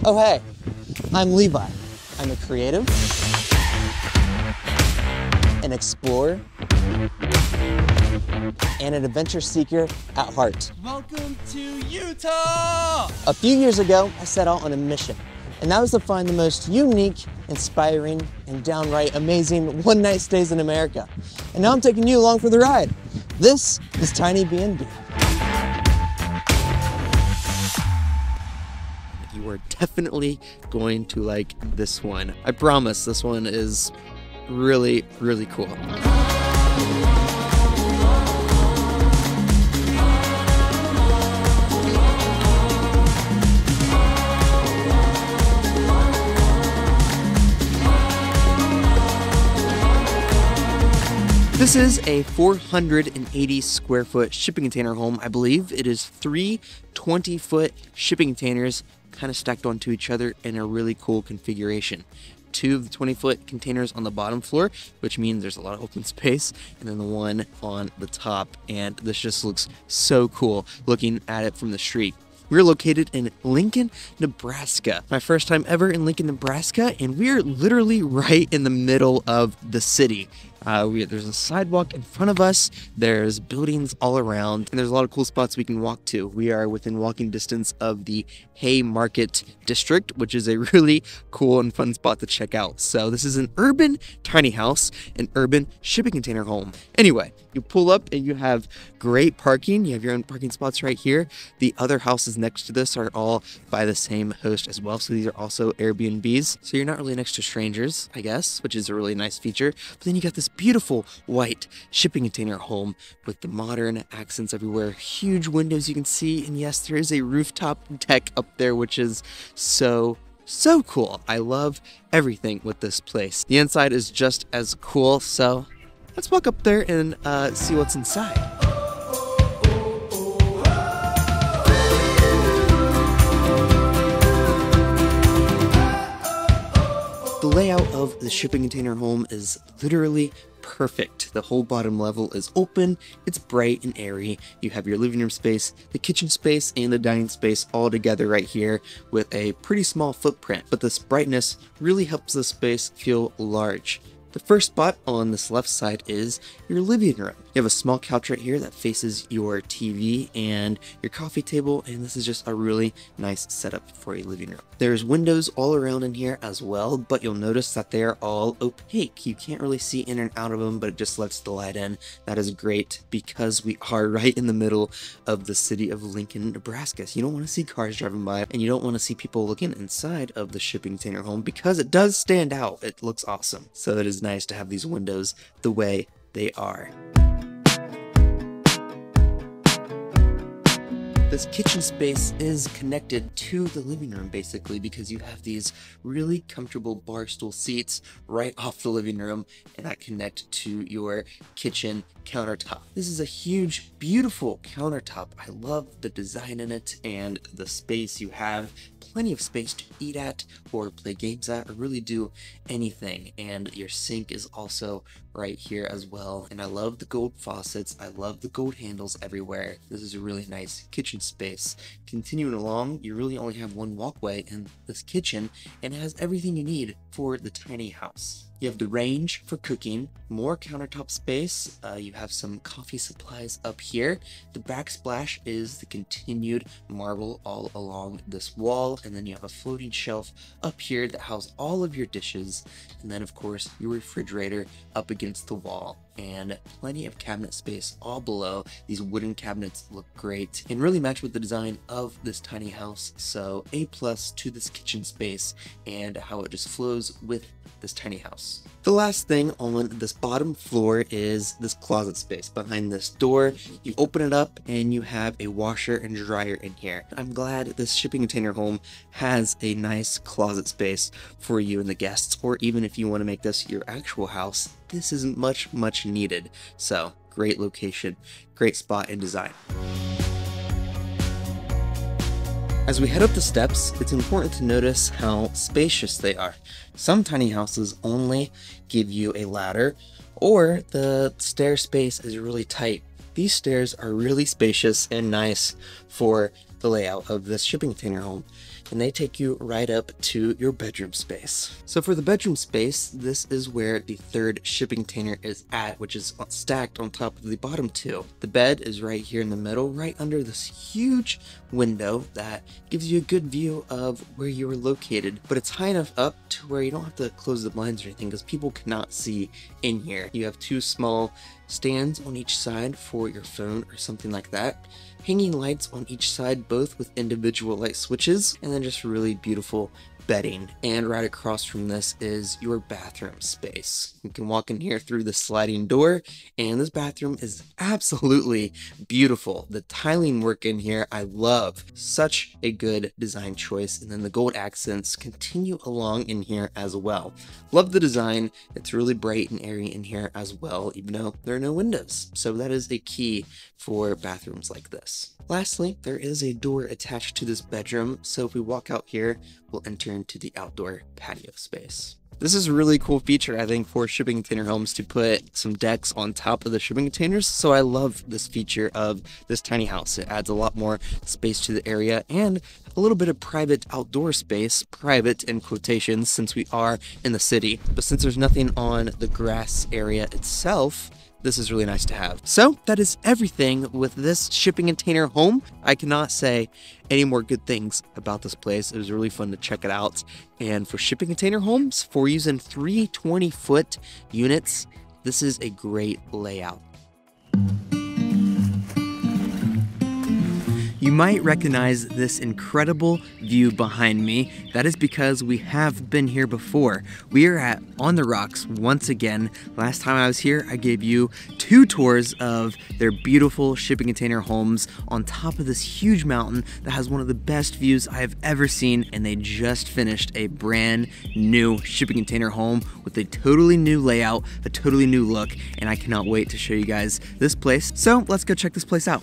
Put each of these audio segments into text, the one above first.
Oh hey, I'm Levi. I'm a creative, an explorer, and an adventure seeker at heart. Welcome to Utah! A few years ago, I set out on a mission, and that was to find the most unique, inspiring, and downright amazing one-night stays in America. And now I'm taking you along for the ride. This is Tiny BNB. You are definitely going to like this one. I promise this one is really, really cool. This is a 480 square foot shipping container home. I believe it is 3 20-foot shipping containers kind of stacked onto each other in a really cool configuration. 2 of the 20-foot containers on the bottom floor, which means there's a lot of open space, and then the one on the top. And this just looks so cool looking at it from the street. We're located in Lincoln, Nebraska. My first time ever in Lincoln, Nebraska, and we're literally right in the middle of the city. There's a sidewalk in front of us, there's buildings all around, and there's a lot of cool spots we can walk to. We are within walking distance of the Haymarket district, which is a really cool and fun spot to check out. So this is an urban tiny house, an urban shipping container home. Anyway, you pull up and you have great parking. You have your own parking spots right here. The other houses next to this are all by the same host as well. So these are also Airbnbs. So you're not really next to strangers, I guess, which is a really nice feature. But then you got this beautiful white shipping container home with the modern accents everywhere. Huge windows you can see. And yes, there is a rooftop deck up there, which is so cool. I love everything with this place. The inside is just as cool. So let's walk up there and see what's inside. The layout of the shipping container home is literally perfect. The whole bottom level is open, it's bright and airy. You have your living room space, the kitchen space, and the dining space all together right here with a pretty small footprint. But this brightness really helps the space feel large. The first spot on this left side is your living room. You have a small couch right here that faces your TV and your coffee table, and this is just a really nice setup for a living room. There's windows all around in here as well, but you'll notice that they are all opaque. You can't really see in and out of them, but it just lets the light in. That is great because we are right in the middle of the city of Lincoln, Nebraska. So you don't want to see cars driving by, and you don't want to see people looking inside of the shipping container home because it does stand out. It looks awesome. So it is nice to have these windows the way they are. This kitchen space is connected to the living room basically because you have these really comfortable bar stool seats right off the living room and that connect to your kitchen countertop. This is a huge, beautiful countertop. I love the design in it and the space you have. Plenty of space to eat at or play games at or really do anything. And your sink is also right here as well. And I love the gold faucets. I love the gold handles everywhere. This is a really nice kitchen space. Continuing along, you really only have one walkway in this kitchen and it has everything you need for the tiny house. You have the range for cooking, more countertop space, you have some coffee supplies up here. The backsplash is the continued marble all along this wall, and then you have a floating shelf up here that houses all of your dishes, and then of course your refrigerator up against the wall. And plenty of cabinet space all below. These wooden cabinets look great and really match with the design of this tiny house. So A+ to this kitchen space and how it just flows with this tiny house. The last thing on this bottom floor is this closet space. Behind this door, you open it up and you have a washer and dryer in here. I'm glad this shipping container home has a nice closet space for you and the guests, or even if you want to make this your actual house, this isn't much needed. So great location, great spot and design. As we head up the steps, it's important to notice how spacious they are. Some tiny houses only give you a ladder, or the stair space is really tight. These stairs are really spacious and nice for the layout of this shipping container home. and they take you right up to your bedroom space. So for the bedroom space, this is where the third shipping container is at, which is stacked on top of the bottom two. The bed is right here in the middle, right under this huge window that gives you a good view of where you are located, but it's high enough up to where you don't have to close the blinds or anything because people cannot see in here. You have two small stands on each side for your phone or something like that, hanging lights on each side, both with individual light switches, and then just really beautiful bedding. And right across from this is your bathroom space. You can walk in here through the sliding door, and this bathroom is absolutely beautiful. The tiling work in here I love. Such a good design choice, and then the gold accents continue along in here as well. Love the design. It's really bright and airy in here as well, even though there are no windows, so that is a key for bathrooms like this. Lastly, there is a door attached to this bedroom, so if we walk out here, we'll enter into the outdoor patio space. This is a really cool feature, I think, for shipping container homes to put some decks on top of the shipping containers, so I love this feature of this tiny house. It adds a lot more space to the area and a little bit of private outdoor space, private in quotations, since we are in the city. But since there's nothing on the grass area itself, this is really nice to have. So that is everything with this shipping container home. I cannot say any more good things about this place. It was really fun to check it out. And for shipping container homes, for using 320-foot units, this is a great layout. You might recognize this incredible view behind me. That is because we have been here before. We are at On the Rocks once again. Last time I was here, I gave you 2 tours of their beautiful shipping container homes on top of this huge mountain that has one of the best views I have ever seen, and they just finished a brand new shipping container home with a totally new layout, a totally new look, and I cannot wait to show you guys this place. So let's go check this place out.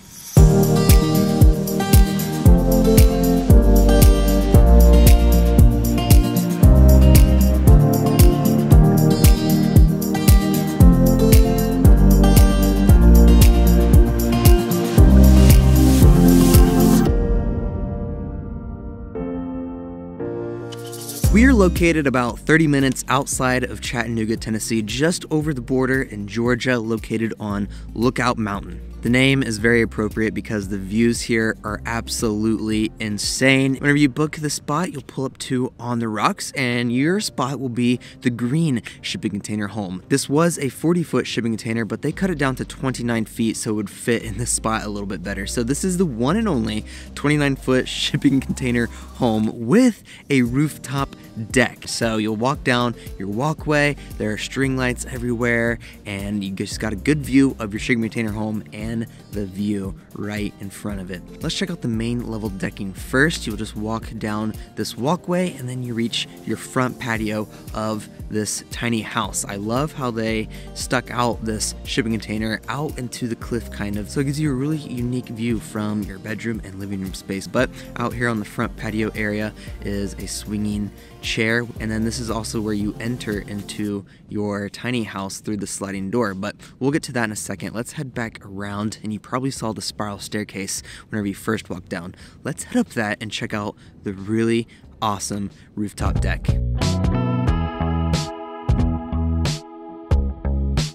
We are located about 30 minutes outside of Chattanooga, Tennessee, just over the border in Georgia, located on Lookout Mountain. The name is very appropriate because the views here are absolutely insane. Whenever you book the spot, you'll pull up to On the Rocks, and your spot will be the green shipping container home. This was a 40-foot shipping container, but they cut it down to 29 feet so it would fit in this spot a little bit better. So this is the one and only 29-foot shipping container home with a rooftop deck. So you'll walk down your walkway, there are string lights everywhere, and you just got a good view of your shipping container home and the view right in front of it. Let's check out the main level decking first. You'll just walk down this walkway and then you reach your front patio of this tiny house. I love how they stuck out this shipping container out into the cliff kind of, so it gives you a really unique view from your bedroom and living room space. But out here on the front patio area is a swinging chair, and then this is also where you enter into your tiny house through the sliding door, but we'll get to that in a second. Let's head back around, and you probably saw the spiral staircase whenever you first walked down. Let's head up that and check out the really awesome rooftop deck.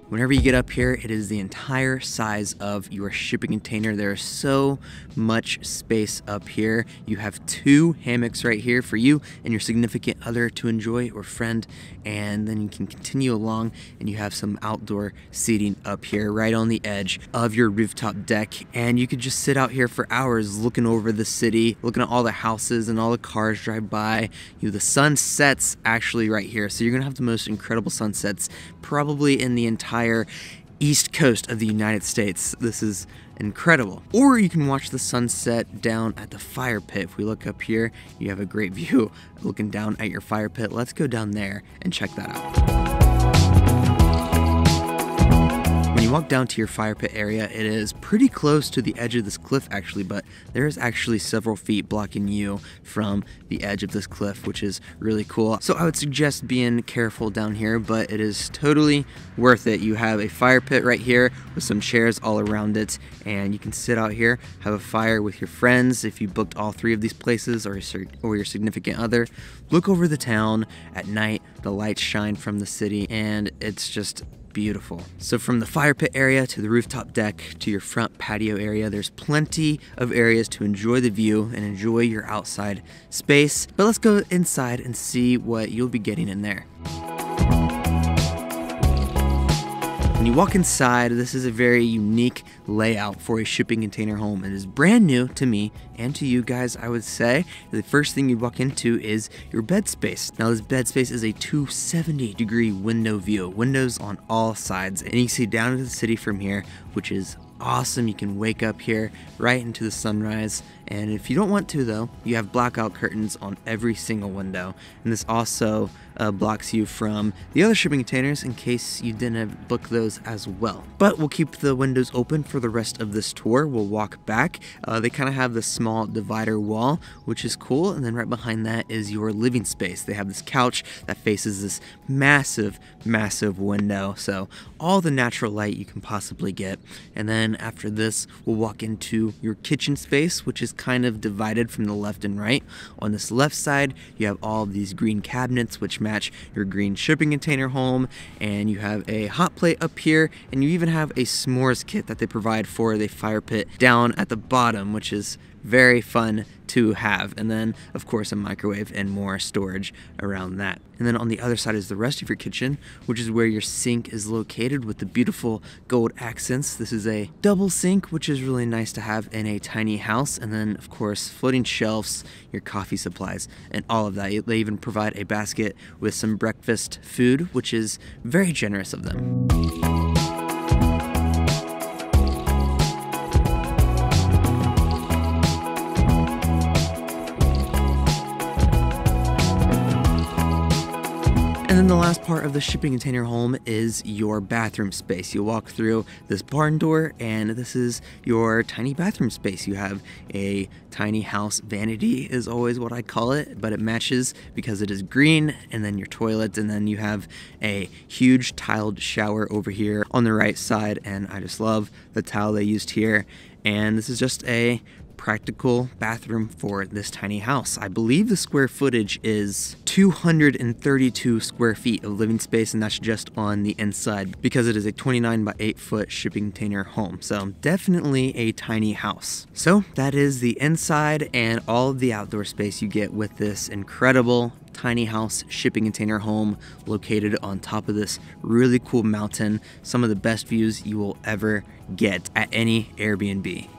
Whenever you get up here, it is the entire size of your shipping container. There is so much space up here. You have 2 hammocks right here for you and your significant other to enjoy, or friend, and then you can continue along and you have some outdoor seating up here right on the edge of your rooftop deck, and you could just sit out here for hours looking over the city, looking at all the houses and all the cars drive by. The sun sets actually right here, so you're gonna have the most incredible sunsets probably in the entire east coast of the United States. This is incredible. Or you can watch the sunset down at the fire pit. If we look up here, you have a great view looking down at your fire pit. Let's go down there and check that out. When you walk down to your fire pit area, it is pretty close to the edge of this cliff actually, but there is actually several feet blocking you from the edge of this cliff, which is really cool. So I would suggest being careful down here, but it is totally worth it. You have a fire pit right here with some chairs all around it, and you can sit out here, have a fire with your friends if you booked all 3 of these places, or your significant other. Look over the town at night, the lights shine from the city, and it's just beautiful. So from the fire pit area to the rooftop deck to your front patio area, there's plenty of areas to enjoy the view and enjoy your outside space. But let's go inside and see what you'll be getting in there. When you walk inside, this is a very unique layout for a shipping container home. It is brand new to me and to you guys, I would say. The first thing you walk into is your bed space. Now this bed space is a 270-degree window view, windows on all sides, and you can see down into the city from here, which is awesome. You can wake up here right into the sunrise, and if you don't want to though, you have blackout curtains on every single window, and this also blocks you from the other shipping containers in case you didn't book those as well. But we'll keep the windows open for the rest of this tour. We'll walk back. They kind of have this small divider wall, which is cool, and then right behind that is your living space. They have this couch that faces this massive window, so all the natural light you can possibly get. And then after this, we'll walk into your kitchen space, which is kind of divided from the left and right. On this left side, you have all of these green cabinets which match your green shipping container home, and you have a hot plate up here, and you even have a s'mores kit that they provide for the fire pit down at the bottom, which is very fun to have. And then of course a microwave and more storage around that. And then on the other side is the rest of your kitchen, which is where your sink is located with the beautiful gold accents. This is a double sink, which is really nice to have in a tiny house. And then of course floating shelves, your coffee supplies, and all of that. They even provide a basket with some breakfast food, which is very generous of them. And then the last part of the shipping container home is your bathroom space. You walk through this barn door, and this is your tiny bathroom space. You have a tiny house vanity is always what I call it, but it matches because it is green, and then your toilet, and then you have a huge tiled shower over here on the right side, and I just love the tile they used here. And this is just a practical bathroom for this tiny house. I believe the square footage is 232 square feet of living space, and that's just on the inside because it is a 29 by 8 foot shipping container home. So definitely a tiny house. So that is the inside and all of the outdoor space you get with this incredible tiny house shipping container home located on top of this really cool mountain. Some of the best views you will ever get at any Airbnb.